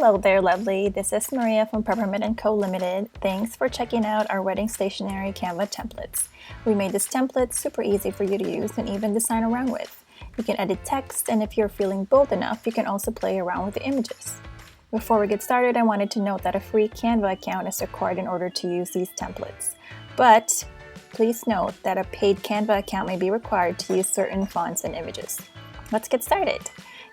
Hello there, lovely. This is Maria from Peppermint & Co. Limited. Thanks for checking out our wedding stationery Canva templates. We made this template super easy for you to use and even design around with. You can edit text, and if you're feeling bold enough, you can also play around with the images. Before we get started, I wanted to note that a free Canva account is required in order to use these templates. But please note that a paid Canva account may be required to use certain fonts and images. Let's get started.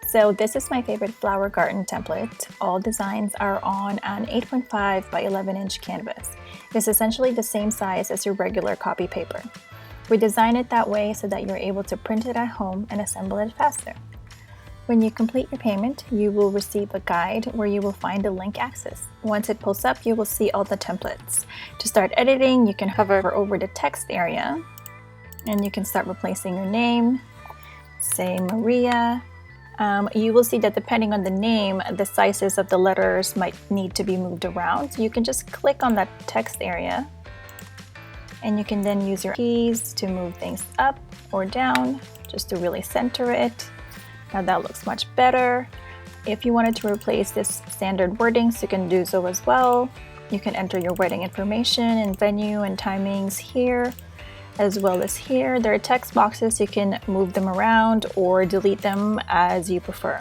So this is my favorite flower garden template. All designs are on an 8.5 by 11 inch canvas. It's essentially the same size as your regular copy paper. We design it that way so that you're able to print it at home and assemble it faster. When you complete your payment, you will receive a guide where you will find a link access. Once it pulls up, you will see all the templates. To start editing, you can hover over the text area and you can start replacing your name. Say Maria. You will see that depending on the name, the sizes of the letters might need to be moved around. So you can just click on that text area and you can then use your keys to move things up or down just to really center it. Now that looks much better. If you wanted to replace this standard wordings, you can do so as well. You can enter your wedding information and venue and timings here, as well as here. There are text boxes. You can move them around or delete them as you prefer.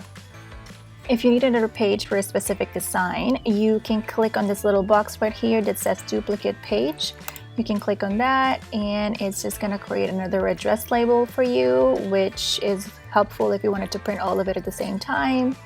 If you need another page for a specific design, you can click on this little box right here that says duplicate page. You can click on that and it's just going to create another address label for you, which is helpful if you wanted to print all of it at the same time.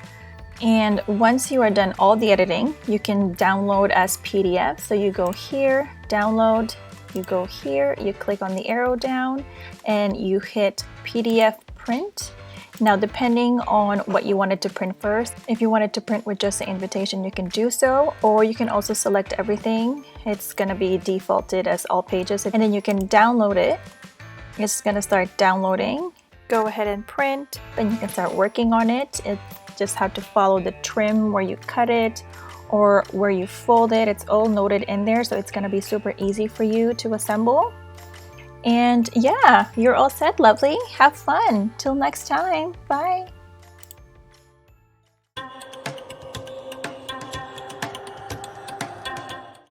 And once you are done all the editing, you can download as PDF. So you go here, download, you go here, you click on the arrow down and you hit PDF print. Now, depending on what you wanted to print first, if you wanted to print with just the invitation, you can do so, or you can also select everything. It's going to be defaulted as all pages, and then you can download it. It's going to start downloading. Go ahead and print, then you can start working on it. It just have to follow the trim where you cut it or where you fold it. It's all noted in there, so it's going to be super easy for you to assemble. And yeah, you're all set, lovely. Have fun. Till next time. Bye.